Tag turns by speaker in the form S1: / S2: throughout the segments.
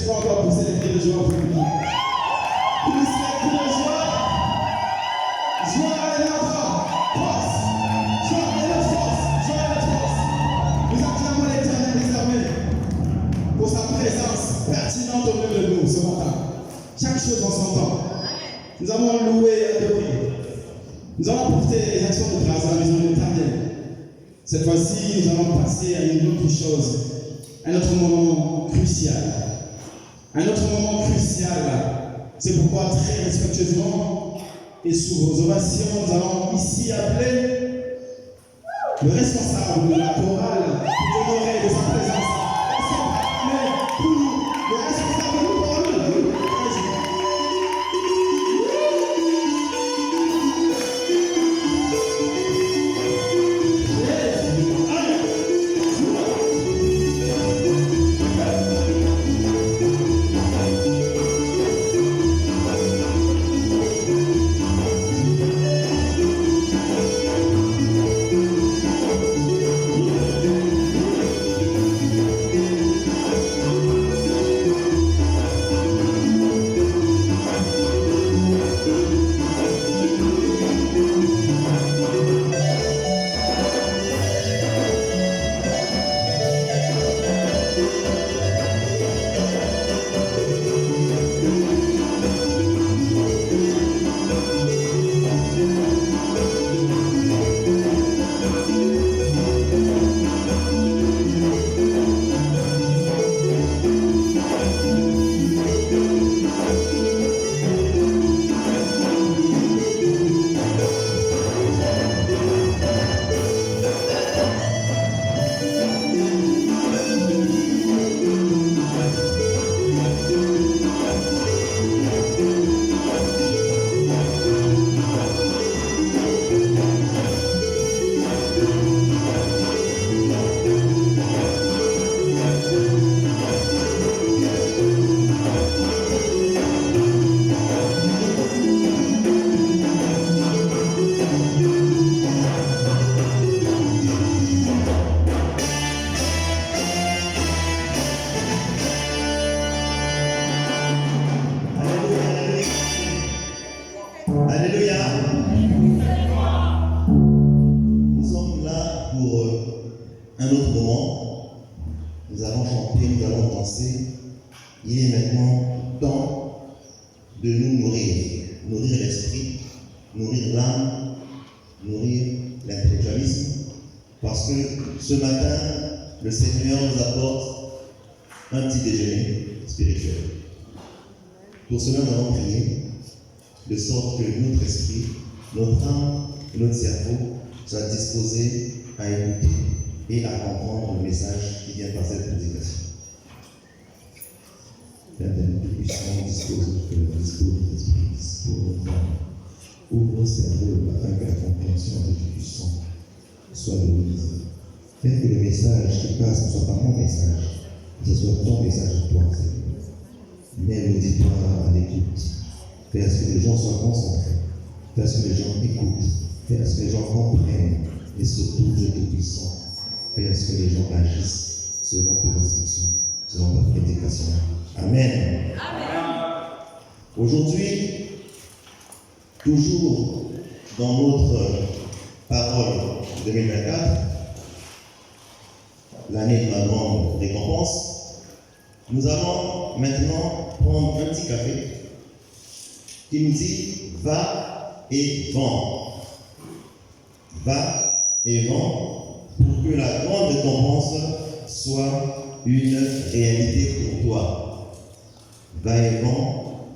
S1: fois encore pousser les cris de joie pour lui. Pousse les cris de joie. Joie est notre force. Joie est notre force. Joie est notre force. Nous acclamons l'Éternel désormais pour sa présence pertinente au milieu de nous ce matin. Chaque chose en son temps. Nous avons loué et adoré. Nous allons apporter les actions de grâce à la maison de l'Éternel. Cette fois-ci, nous allons passer à une autre chose, un autre moment crucial. Un autre moment crucial. C'est pourquoi, très respectueusement et sous vos ovations, nous allons ici appeler le responsable de la chorale pour honorer de sa présence. Mais pour nous, le responsable de la chorale.
S2: Ce matin, le Seigneur nous apporte un petit déjeuner spirituel. Pour cela, nous allons prier de sorte que notre esprit, notre âme et notre cerveau soient disposés à écouter et à comprendre le message qui vient par cette prédication. L'éternel Tout-Puissant dispose de notre discours, notre âme. Ouvre le cerveau afin que la compréhension de Tout-Puissant soit de l'Église. Fais que le message qui passe ne soit pas mon message, que ce soit ton message à toi, Seigneur. Mets l'auditoire à l'écoute. Fais à ce que les gens soient concentrés. Fais à ce que les gens écoutent. Fais à ce que les gens comprennent. Et surtout, Dieu Tout-Puissant, fais à ce que les gens agissent selon tes instructions, selon ta prédication. Amen. Amen. Aujourd'hui, toujours dans notre parole 2024, l'année de la grande récompense, nous allons maintenant prendre un petit café qui nous dit va et vends. Va et vends pour que la grande récompense soit une réalité pour toi. Va et vends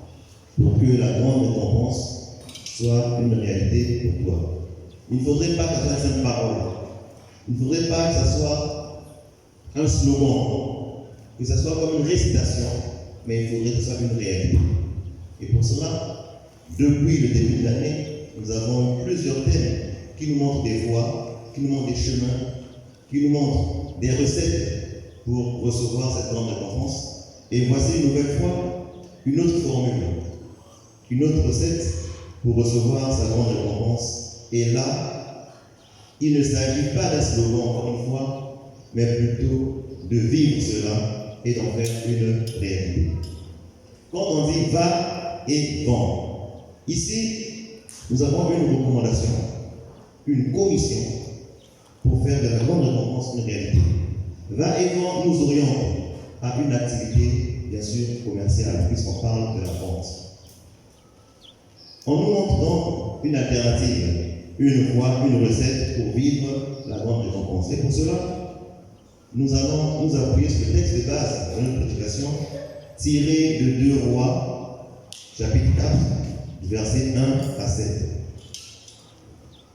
S2: pour que la grande récompense soit une réalité pour toi. Il ne faudrait pas que ça soit une parole. Il ne faudrait pas que ça soit un slogan, que ce soit comme une récitation, mais il faudrait que ce soit une réalité. Et pour cela, depuis le début de l'année, nous avons eu plusieurs thèmes qui nous montrent des voies, qui nous montrent des chemins, qui nous montrent des recettes pour recevoir cette grande récompense. Et voici une nouvelle fois une autre formule, une autre recette pour recevoir sa grande récompense. Et là, il ne s'agit pas d'un slogan, encore une fois, mais plutôt de vivre cela et d'en faire une réalité. Quand on dit va et vend, ici, nous avons une recommandation, une commission pour faire de la grande récompense une réalité. Va et vend nous oriente à une activité, bien sûr, commerciale, puisqu'on parle de la vente. On nous montre donc une alternative, une voie, une recette pour vivre la grande récompense. Et pour cela, nous allons nous appuyer sur le texte de base de notre prédication, tiré de 2 Rois, chapitre 4, versets 1 à 7.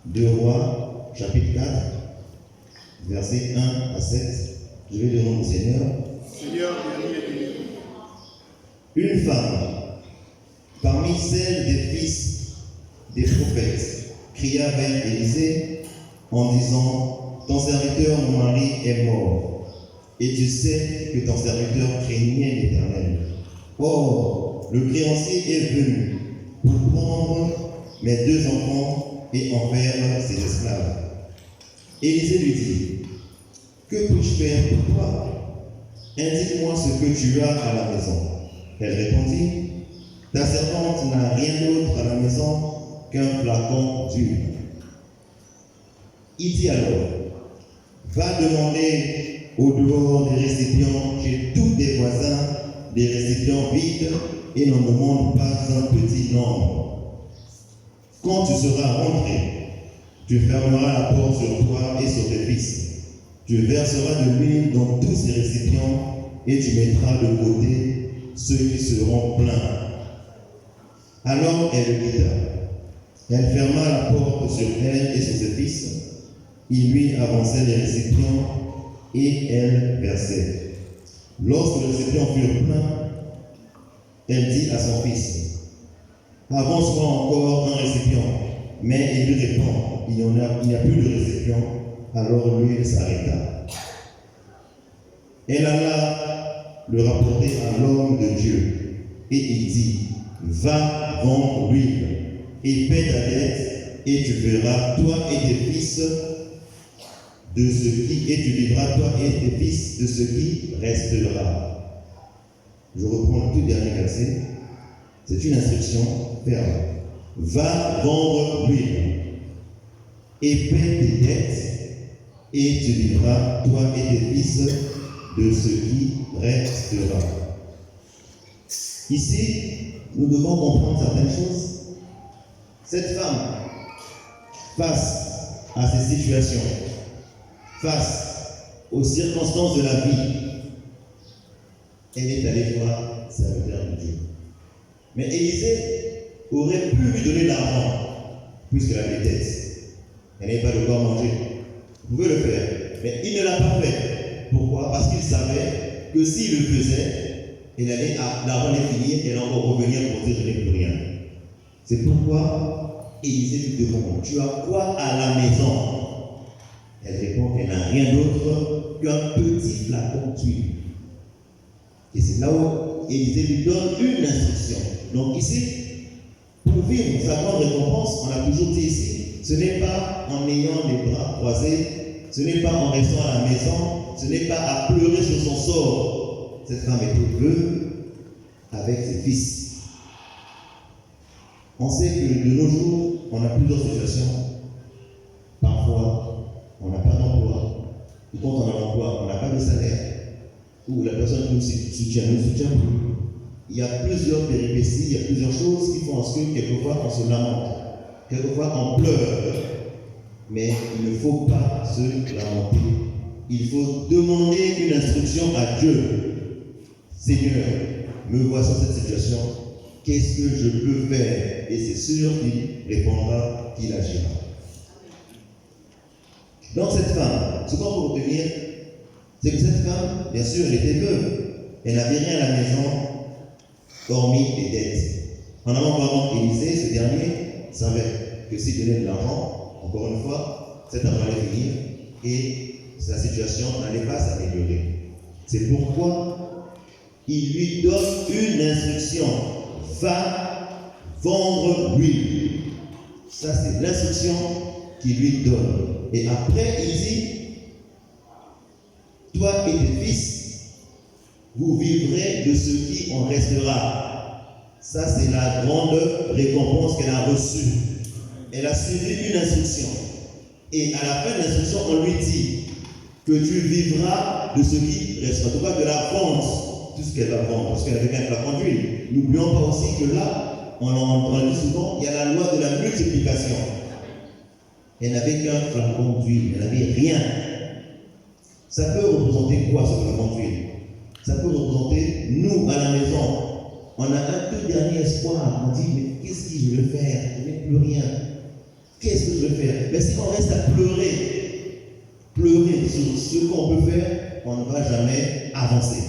S2: 2 Rois, chapitre 4, versets 1 à 7. Je vais lire au nom du Seigneur.
S1: Seigneur,
S2: Une femme, parmi celles des fils des prophètes, cria vers Élisée en disant: ton serviteur, mon mari, est mort, et tu sais que ton serviteur craignait l'Éternel. Or, le créancier est venu pour prendre mes 2 enfants et en faire ses esclaves. Élisée lui dit: que puis-je faire pour toi? Indique-moi ce que tu as à la maison. Elle répondit: ta servante n'a rien d'autre à la maison qu'un flacon d'huile. Il dit alors: va demander au dehors des récipients chez tous tes voisins des récipients vides et n'en demande pas un petit nombre. Quand tu seras rentré, tu fermeras la porte sur toi et sur tes fils. Tu verseras de l'huile dans tous ces récipients et tu mettras de côté ceux qui seront pleins. Alors elle le quitta. Elle ferma la porte sur elle et sur ses fils. Il lui avançait les récipients et elle versait. Lorsque les récipients furent pleins, elle dit à son fils: avance-moi encore un récipient. Mais il lui répond: il n'y a plus de récipient. Alors l'huile s'arrêta. Elle alla le rapporter à l'homme de Dieu et il dit: va vendre l'huile et paie ta dette et tu verras toi et tes fils de ce qui, et tu vivras toi et tes fils de ce qui restera. Je reprends le tout dernier verset. C'est une instruction ferme. Va vendre l'huile et paie tes dettes et tu vivras toi et tes fils de ce qui restera. Ici, nous devons comprendre certaines choses. Cette femme, face à ces situations, face aux circonstances de la vie, elle est allée voir le serviteur de Dieu. Mais Élisée aurait pu lui donner l'argent, puisqu'elle avait des dettes. Elle n'avait pas de quoi manger. Vous pouvez le faire, mais il ne l'a pas fait. Pourquoi? Parce qu'il savait que s'il le faisait, l'argent allait finir et elle allait encore revenir pour dire: je n'ai plus rien. C'est pourquoi Élisée lui demande: tu as quoi à la maison? Elle répond qu'elle n'a rien d'autre qu'un petit flacon d'huile. Et c'est là où Élisée lui donne une instruction. Donc ici, pour vivre sa grande récompense, on a toujours dit ici, ce n'est pas en ayant les bras croisés, ce n'est pas en restant à la maison, ce n'est pas à pleurer sur son sort. Cette femme était veuve avec ses fils. On sait que de nos jours, on a plusieurs situations. Parfois, on n'a pas d'emploi. Ou quand on a l'emploi, on n'a pas de salaire. Ou la personne qui nous soutient ne nous soutient plus. Il y a plusieurs péripéties, il y a plusieurs choses qui font en sorte que quelquefois on se lamente. Quelquefois on pleure. Mais il ne faut pas se lamenter. Il faut demander une instruction à Dieu. Seigneur, me voici dans cette situation. Qu'est-ce que je peux faire? Et c'est sûr qu'il répondra, qu'il agira. Donc cette femme, ce qu'on peut retenir, c'est que cette femme, bien sûr, elle était veuve. Elle n'avait rien à la maison, hormis les dettes. En allant voir Élisée, ce dernier savait que s'il donnait de l'argent, encore une fois, cet argent allait finir et sa situation n'allait pas s'améliorer. C'est pourquoi il lui donne une instruction: va vendre l'huile. Ça, c'est l'instruction qu'il lui donne. Et après, il dit: toi et tes fils, vous vivrez de ce qui en restera. Ça, c'est la grande récompense qu'elle a reçue. Elle a suivi une instruction. Et à la fin de l'instruction, on lui dit que tu vivras de ce qui restera. En tout cas, de la vente, tout ce qu'elle va vendre, parce qu'elle avait qu'un flacon d'huile. N'oublions pas aussi que là, on dit souvent, il y a la loi de la multiplication. Elle n'avait qu'un flacon d'huile, elle n'avait rien. Ça peut représenter quoi ce flacon d'huile? Ça peut représenter nous à la maison. On a un tout dernier espoir. On dit, mais qu'est-ce que je vais faire? Je n'ai plus rien. Qu'est-ce que je vais faire? Mais si on reste à pleurer sur ce qu'on peut faire, on ne va jamais avancer.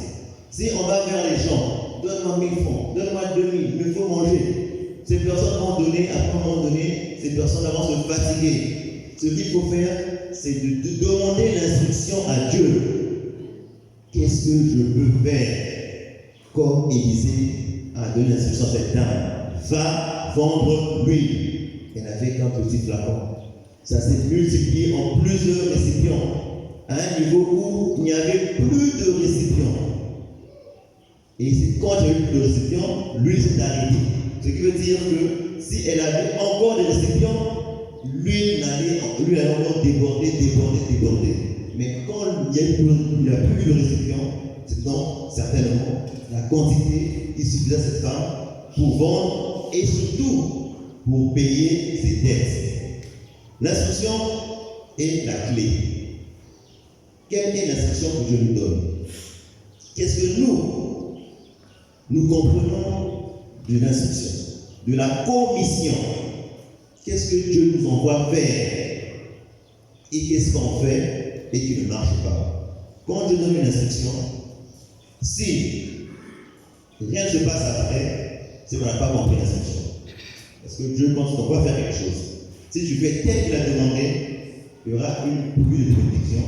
S2: Si on va vers les gens, donne-moi 1000 francs, donne-moi 2000, il me faut manger. Ces personnes vont donner, après un moment donné, ces personnes vont se fatiguer. Ce qu'il faut faire, c'est de demander l'instruction à Dieu. Qu'est-ce que je peux faire? Comme Élisée a donné l'instruction à cette dame, va vendre l'huile. Elle n'avait qu'un petit flacon. Ça s'est multiplié en plusieurs récipients, à un niveau où il n'y avait plus de récipients. Et quand il n'y a eu plus de récipients, l'huile s'est arrêtée. Ce qui veut dire que si elle avait encore des récipients, l'huile allait encore déborder. Mais quand il n'y a plus de récipients, c'est donc certainement la quantité qui suffisait à cette femme pour vendre et surtout pour payer ses dettes. L'instruction est la clé. Quelle est l'instruction que Dieu nous donne? Qu'est-ce que nous comprenons de l'instruction, de la commission? Qu'est-ce que Dieu nous envoie faire? Et qu'est-ce qu'on fait et qui ne marche pas? Quand Dieu donne une instruction, si rien ne se passe après, c'est qu'on n'a pas compris l'instruction. Parce que Dieu, quand tu t'envoies faire quelque chose, si tu fais tel qu'il a demandé, il y aura une pluie de bénédiction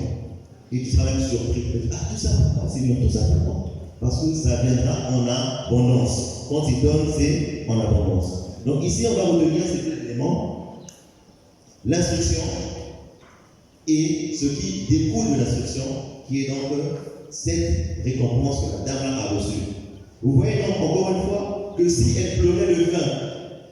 S2: et tu seras même surpris. Tu dis, tout ça pourquoi, Seigneur, tout ça pourquoi? Parce que ça viendra en abondance. Quand il donne, c'est en abondance. Donc ici, on va retenir ces deux éléments, l'instruction et ce qui découle de l'instruction, qui est donc cette récompense que la dame a reçue. Vous voyez donc encore une fois que si elle pleurait le vin,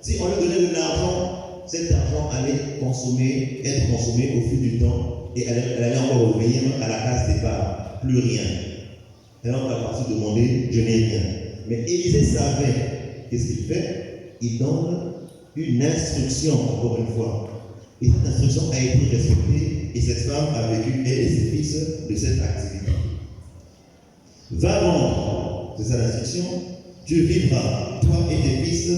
S2: si on lui donnait de l'argent, cet argent allait être consommé au fil du temps et elle allait encore revenir à la case départ, plus rien. Alors on va partir demander, je n'ai rien. Mais Élisée savait, qu'est-ce qu'il fait? Il donne une instruction, encore une fois. Et cette instruction a été respectée et cette femme a vécu, elle et ses fils, de cette activité. Va vendre, c'est ça l'instruction, tu vivras, toi et tes fils,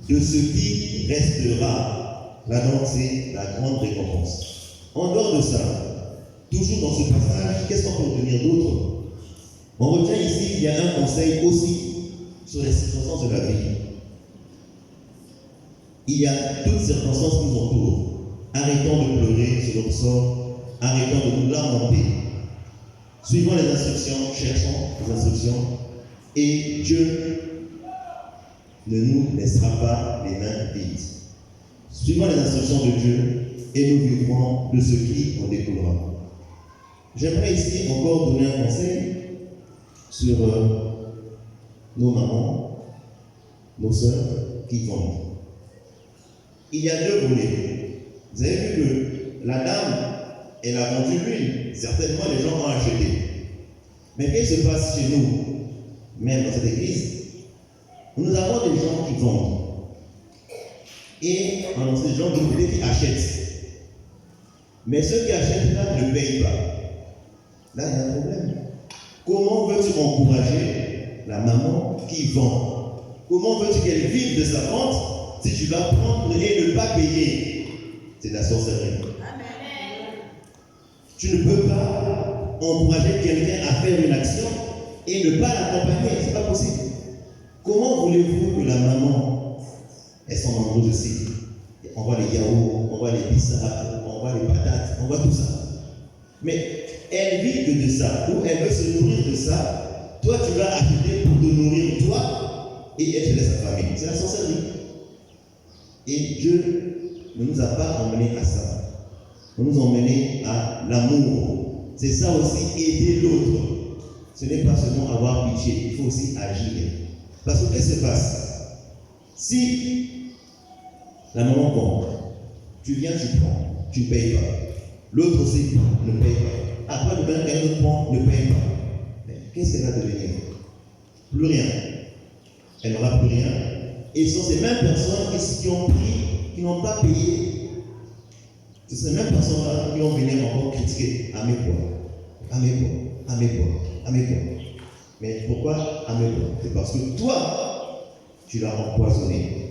S2: de ce qui restera. Là donc, c'est la grande récompense. En dehors de ça, toujours dans ce passage, qu'est-ce qu'on peut retenir d'autre? On retient ici, il y a un conseil aussi sur les circonstances de la vie. Il y a toutes circonstances qui nous entourent. Arrêtons de pleurer sur notre sort, arrêtons de nous lamenter. Suivons les instructions, cherchons les instructions, et Dieu ne nous laissera pas les mains vides. Suivons les instructions de Dieu et nous vivrons de ce qui en découlera. J'aimerais ici encore donner un conseil sur nos mamans, nos sœurs qui vendent. Il y a deux volets. Vous avez vu que la dame, elle a vendu l'huile. Certainement, les gens ont acheté. Mais qu'est-ce qui se passe chez nous, même dans cette église? Nous avons des gens qui vendent. Et on a des gens qui achètent. Mais ceux qui achètent là ne payent pas. Là, il y a un problème. Comment veux-tu encourager la maman qui vend? Comment veux-tu qu'elle vive de sa vente si tu vas prendre et ne pas payer? C'est de la sorcellerie. Amen. Tu ne peux pas encourager quelqu'un à faire une action et ne pas l'accompagner. Ce n'est pas possible. Comment voulez-vous que la maman, elle s'en embrouille aussi? On voit les yaourts, on voit les bissap, on voit les patates, on voit tout ça. Mais elle vit que de ça, ou elle veut se nourrir de ça. Toi, tu vas acheter pour te nourrir toi et elle te laisse sa famille. C'est la sorcellerie. Et Dieu ne nous a pas emmenés à ça. Il nous a emmenés à l'amour. C'est ça aussi, aider l'autre. ce n'est pas seulement avoir pitié, il faut aussi agir. Parce que qu'est-ce qui se passe? Si la maman compte, tu viens, tu prends, tu ne payes pas. L'autre aussi ne paye pas. Après, le bien qu'un autre prend, ne paye pas. Mais qu'est-ce qu'elle va devenir? Plus rien. Elle n'aura plus rien. Et ce sont ces mêmes personnes qui ont pris, qui n'ont pas payé. Ce sont ces mêmes personnes-là qui ont venu encore critiquer. À mes poids, à mes poids, à mes poids, à mes poids. Mais pourquoi à mes poids? C'est parce que toi, tu l'as empoisonné.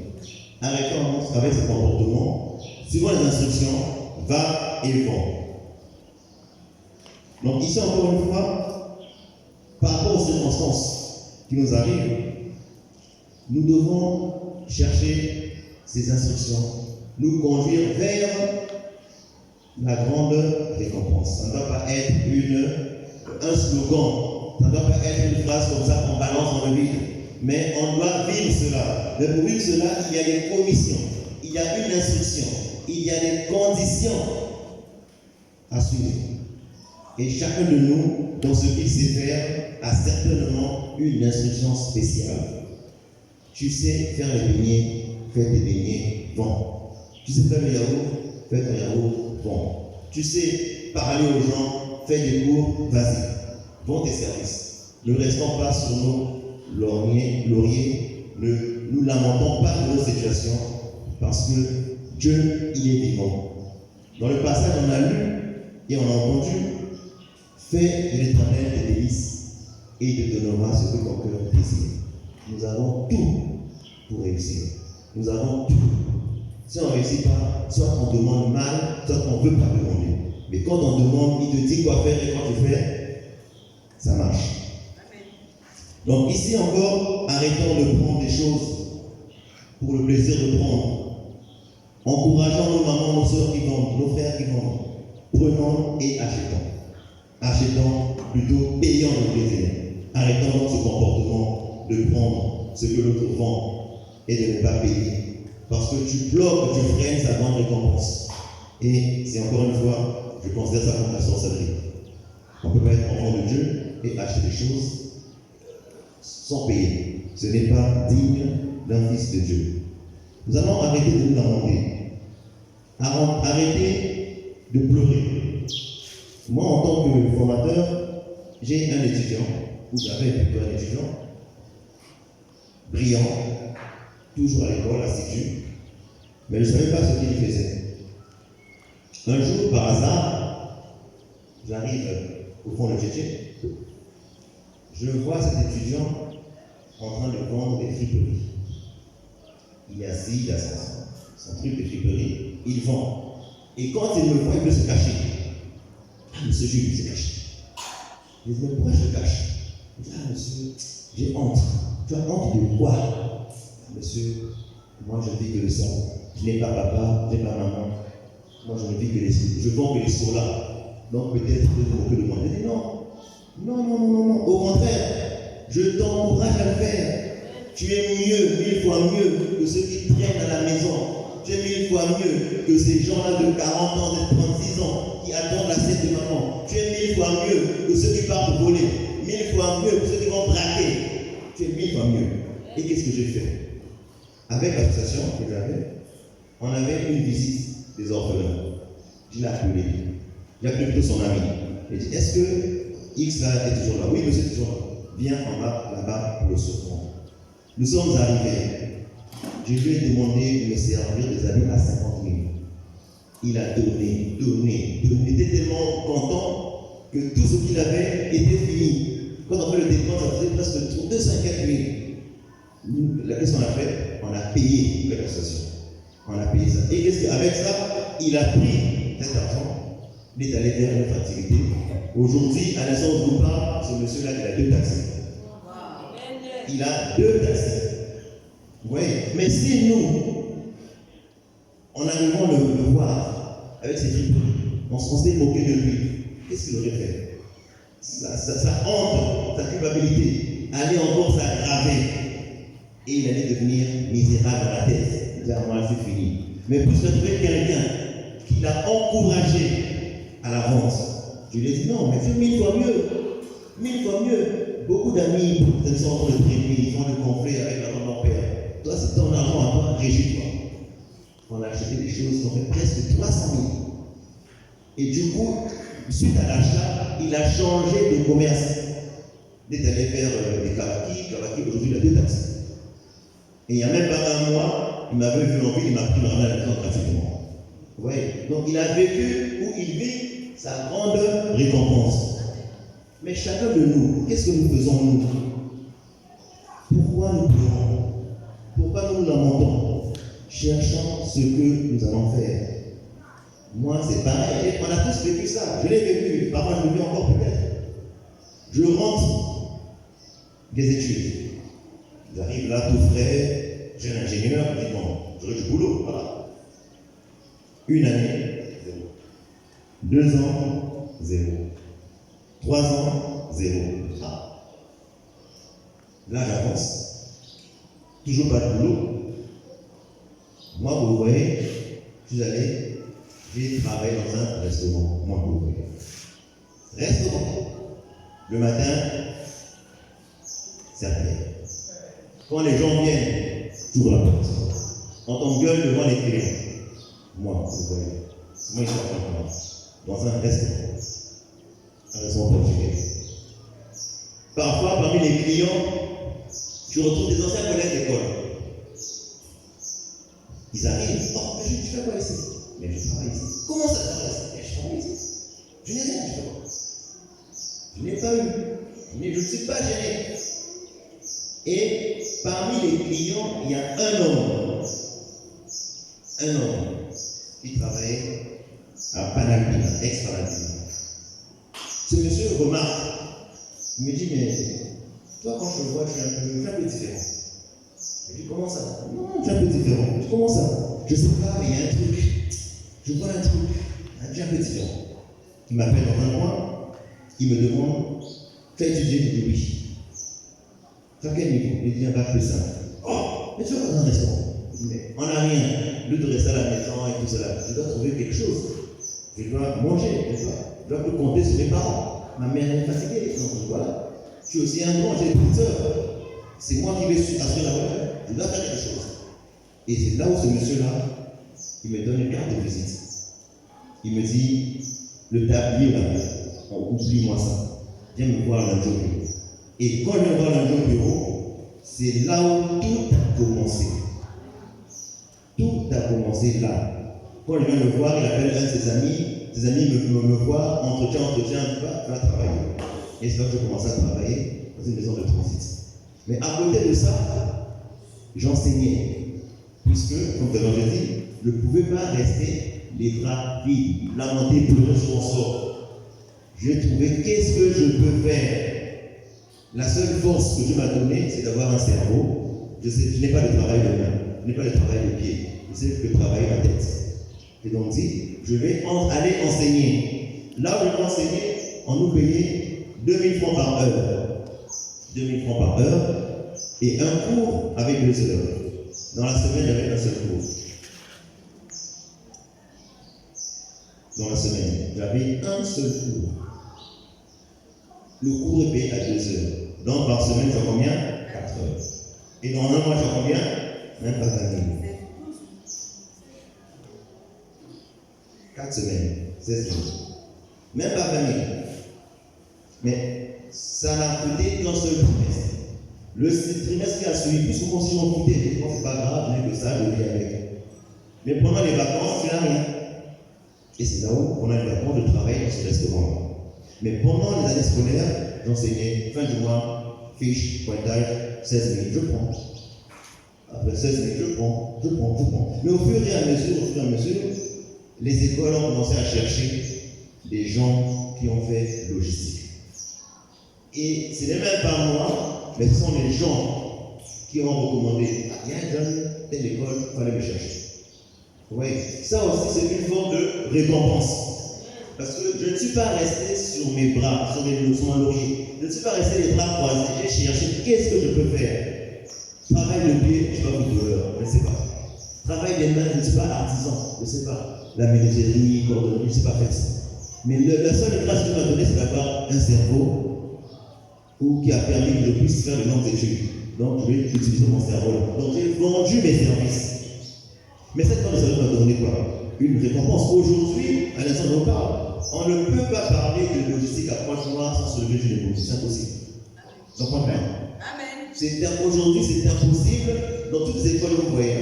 S2: Arrêtons avec ce comportement, suivant les instructions, va et vends. Donc ici encore une fois, par rapport aux circonstances qui nous arrivent, nous devons chercher ces instructions, nous conduire vers la grande récompense. Ça ne doit pas être un slogan, ça ne doit pas être une phrase comme ça qu'on balance dans le vide. Mais on doit vivre cela. Mais pour vivre cela, il y a des commissions, il y a une instruction, il y a des conditions à suivre. Et chacun de nous, dans ce qu'il sait faire, a certainement une instruction spéciale. Tu sais faire les beignets, fais tes beignets, vends. Tu sais faire le yaourt, fais ton yaourt, vends. Tu sais parler aux gens, fais des cours, vas-y, vends tes services. Ne restons pas sur nos lauriers, ne nous lamentons pas de nos situations, parce que Dieu, il est vivant. Dans le passage, on a lu et on a entendu, fais de l'Éternel tes délices et il te donnera ce que ton cœur désire. Nous avons tout pour réussir. Nous avons tout. Si on ne réussit pas, soit on demande mal, soit on ne veut pas demander. Mais quand on demande, il te dit quoi faire et quand tu fais, ça marche. Donc ici encore, arrêtons de prendre des choses pour le plaisir de prendre. Encourageons nos mamans, nos soeurs qui vendent, nos frères qui vendent. Prenons et achetons. Achetons plutôt payant le plaisir. Arrêtons donc ce comportement de prendre ce que l'autre vend et de ne pas payer. Parce que tu bloques, tu freines sa grande récompense. Et c'est encore une fois, je considère ça comme la sorcellerie. On ne peut pas être enfant de Dieu et acheter des choses sans payer. Ce n'est pas digne d'un fils de Dieu. Nous allons arrêter de nous lamenter. Arrêter de pleurer. Moi, en tant que formateur, j'ai un étudiant, ou j'avais plutôt un étudiant, brillant, toujours à l'école, assidu, mais je ne savais pas ce qu'il faisait. Un jour, par hasard, j'arrive au fond de Tchétché, je vois cet étudiant en train de vendre des friperies. Il est assis, il a son truc de friperie, il vend. Et quand il me voit, il veut se cacher. Ah, monsieur Jules, il se cache. Je dis, mais pourquoi je me cache? Il dit, ah, monsieur, j'ai honte. Tu as honte de quoi? Ah, monsieur, moi je vis que le sang. Je n'ai pas papa, je n'ai pas maman. Moi je ne vis que les sous. Je vends que les sous là. Donc peut-être que vous moquez de moi. Je dis, non. Non. Au contraire, je t'encourage à le faire. Tu es mieux, 1000 fois mieux que ceux qui traînent à la maison. Tu es 1000 fois mieux que ces gens-là de 40 ans, de 36 ans qui attendent l'assiette de maman. Tu es 1000 fois mieux que ceux qui partent voler. 1000 fois mieux que ceux qui vont braquer. Tu es 1000 fois mieux. Et qu'est-ce que j'ai fait? Avec l'association que j'avais, on avait une visite des orphelins. Je l'ai appelé. J'ai appelé plutôt son ami. J'ai dit, est-ce que X là est toujours là? Oui, monsieur est toujours là. Viens en bas, là-bas, pour le second. Nous sommes arrivés. Je lui ai demandé de me servir des habits à 50 000. Il a donné. Il était tellement content que tout ce qu'il avait était fini. Quand on fait le décompte, ça faisait presque 204 000. Qu'est-ce qu'on a fait? On a payé l'association. On a payé ça. Et qu'est-ce qu'avec ça, il a pris cet argent. Il est allé vers notre activité. Aujourd'hui, à l'instant où je vous parle, ce monsieur-là, il a 2 taxis. Il a 2 taxis. Vous voyez? Mais si nous, en arrivant le voir avec ses friperies, on s'est moqué de lui, qu'est-ce qu'il aurait fait? Sa honte, sa culpabilité allait encore s'aggraver. Et il allait devenir misérable dans la tête. Dire, moi, c'est fini. Mais pour se trouver quelqu'un qui l'a encouragé à la vente, je lui ai dit, non, mais fais 1000 fois mieux. Mille fois mieux. Beaucoup d'amis sont en train de traîner, ils font le conflit avec l'argent de leur père. Toi, c'est ton argent à toi, réjouis-toi. On a acheté des choses qui ont fait presque 300 000. Et du coup, suite à l'achat, il a changé de commerce. Il est allé faire des kawaki, aujourd'hui il a 2 taxis. Et il n'y a même pas un mois, il m'avait vu en ville, il m'a pris le ramener à la maison gratuitement. Vous voyez? Donc il a vécu où il vit sa grande récompense. Mais chacun de nous, qu'est-ce que nous faisons nous? Pourquoi nous pleurons? Pourquoi nous lamentons? Cherchons ce que nous allons faire. Moi, c'est pareil. On a tous vécu ça. Je l'ai vécu. Parfois, je le vis encore peut-être. Je rentre des études. J'arrive là tout frais. J'ai un ingénieur. Je dis bon, j'aurai du boulot. Voilà. 1 année, 0. 2 ans, 0. 3 ans, 0. Ah. Là, j'avance. Toujours pas de boulot. Moi, vous voyez, je suis allé, j'ai travaillé dans un restaurant. Moi, vous voyez. Restaurant. Le matin, ça paye. Quand les gens viennent, j'ouvre la porte. On t'engueule devant les clients. Moi, vous voyez. Moi, je suis dans un restaurant. Un restaurant portugais. Parfois, parmi les clients, tu retrouves des anciens collègues d'école. Ils arrivent. Oh, mais je fais quoi ici? Mais je travaille ici. Comment ça travaille ici? Mais je travaille ici. Je n'ai rien, je fais quoi? Je n'ai pas eu. Mais je ne suis pas gêné. Et parmi les clients, il y a un homme qui travaillait à Panalpina, ex-Panalpina. Ce monsieur remarque, il me dit, mais toi quand je te vois, je suis un peu différent. Je dis, comment ça? Non, je suis un peu différent. Je dis, comment ça? Je ne sais pas, mais il y a un truc. Je vois un truc, un peu différent. Il m'appelle dans un coin, il me demande, tu as étudié? Je dis oui. Tu as quel niveau? Il dit un bac plus 5. Oh, mais tu vas dans un restaurant. Mais on n'a rien. Lui de rester à la maison et tout cela. Je dois trouver quelque chose. Je dois manger, n'est-ce pas? Je dois plus compter sur mes parents. Ma mère est fatiguée. Donc voilà. Je suis aussi un grand, j'ai des petites sœurs. C'est moi qui vais assurer la valeur. Je dois faire quelque chose. Et c'est là où ce monsieur-là, il me donne une carte de visite. Il me dit, le tablier là, oublie-moi ça. Viens me voir lundi au bureau. Et quand je viens voir lundi au bureau, c'est là où tout a commencé. Tout a commencé là. Quand je viens le voir, il appelle un de ses amis me voient, entretien, va travailler. Et c'est là que je commence à travailler dans une maison de transit. Mais à côté de ça, j'enseignais. Puisque, comme tout à l'heure j'ai dit, je ne pouvais pas rester les bras vides, lamenter, pleurer sur mon sort. J'ai trouvé qu'est-ce que je peux faire. La seule force que Dieu m'a donnée, c'est d'avoir un cerveau. Je n'ai pas de travail de main, je n'ai pas de travail de pied, je sais que travailler la tête. Et donc dit, je vais aller enseigner. Là où je vais enseigner, on nous payait 2000 francs par heure. 2000 francs par heure et un cours avec 2 heures. Dans la semaine, j'avais un seul cours. Dans la semaine, j'avais un seul cours. Le cours est payé à 2 heures. Donc par semaine, tu as combien? 4 heures. Et dans un mois, tu as combien? Même pas 20 000. 4 semaines, 16 000. Même pas 20 000. Mais ça n'a coûté qu'un seul trimestre. Le trimestre qui a suivi, puisque mon si on coûtait, je pense que c'est pas grave, je n'ai que ça, je vis avec. Mais pendant les vacances, tu n'as rien. Et c'est là où on a les vacances de travailler dans ce restaurant-là. Mais pendant les années scolaires, j'enseignais fin du mois, fiche, pointage, 16 000, je prends. Après 16 000, je prends. Mais au fur et à mesure, les écoles ont commencé à chercher des gens qui ont fait logistique. Et ce n'est même pas moi, mais ce sont les gens qui ont recommandé. Il y a un jeune, telle école, il fallait le chercher. Vous voyez, ça aussi c'est une forme de récompense. Parce que je ne suis pas resté sur mes bras, sur mon laurier. Je ne suis pas resté les bras croisés. J'ai cherché qu'est-ce que je peux faire. Travail de pied, je ne suis pas footballeur, je ne sais pas. Travail des mains, je ne suis pas artisan, je ne sais pas. La menuiserie, cordonnerie, je ne sais pas faire ça. Mais la seule grâce que Dieu m'a donnée, c'est d'avoir un cerveau ou qui a permis que je puisse faire de longues études. Donc, je vais utiliser mon cerveau. Donc, j'ai vendu mes services. Mais cette fois, ça m'a donné quoi? Une récompense. Aujourd'hui, à l'instant où on parle, on ne peut pas parler de logistique à Pointe-Noire sans se lever du debout. C'est impossible. Donc, aujourd'hui, c'est impossible dans toutes les écoles que vous voyez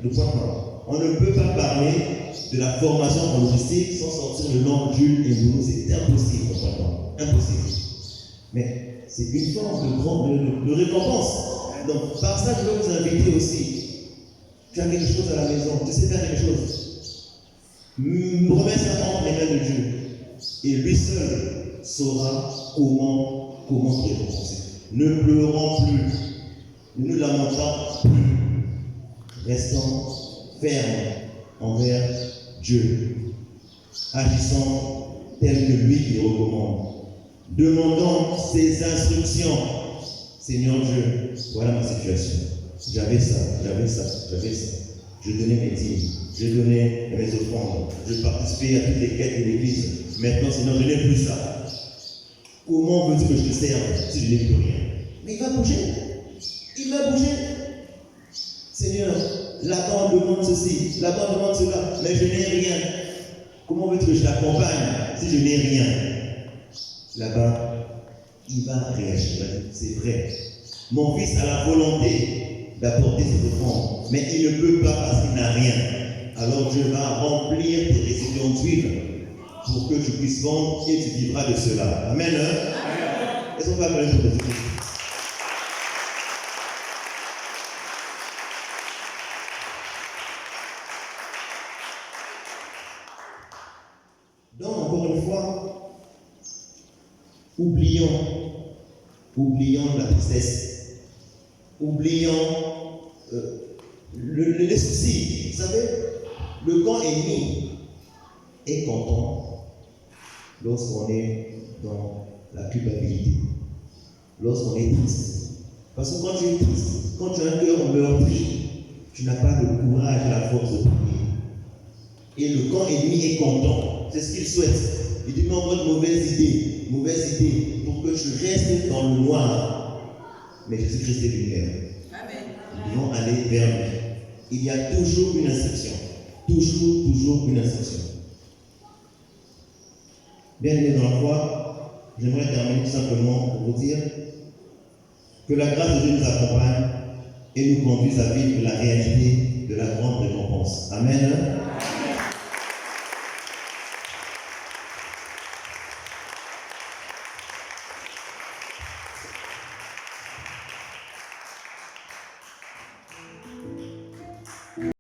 S2: de Pointe-Noire. On ne peut pas parler de la formation en logistique sans sortir le nom Jules et Bruno. C'est impossible. Impossible. Mais c'est une forme de récompense. Donc, par ça, je veux vous inviter aussi. Tu as quelque chose à la maison, tu sais faire quelque chose. Remets ça entre les mains de Dieu. Et lui seul saura comment te récompenser. Ne pleurons plus. Ne nous lamentons plus. Restons fermes envers Dieu. Agissons tel que lui qui recommande. Demandons ses instructions. Seigneur Dieu, voilà ma situation. J'avais ça. Je donnais mes dîmes, je donnais mes offrandes, je participais à toutes les quêtes de l'église. Maintenant, Seigneur, je n'ai plus ça. Comment veux-tu que je te serve si je n'ai plus rien? Mais il va bouger. Seigneur, là-bas on demande ceci, là-bas on demande cela, mais je n'ai rien. Comment veux-tu que je t'accompagne si je n'ai rien? Là-bas, il va réagir. C'est vrai. Mon fils a la volonté d'apporter ses offrandes, mais il ne peut pas parce qu'il n'a rien. Alors Dieu va remplir tes récipients d'huile pour que tu puisses vendre et tu vivras de cela. Amen. Est-ce qu'on va faire une photo? Donc, encore une fois, oublions la tristesse. Oublions les soucis. Vous savez, le camp ennemi est content lorsqu'on est dans la culpabilité, lorsqu'on est triste. Parce que quand tu es triste, quand tu as un cœur meurtri, tu n'as pas le courage et la force de prier. Et le camp ennemi est content. C'est ce qu'il souhaite. Il dit, mais on voit de mauvaises idées pour que tu restes dans le noir. Mais Jésus-Christ est lumière. Nous devons aller vers lui. Il y a toujours une instruction. Toujours une instruction. Bien aimés dans la foi, j'aimerais terminer tout simplement pour vous dire que la grâce de Dieu nous accompagne et nous conduise à vivre la réalité de la grande récompense. Amen.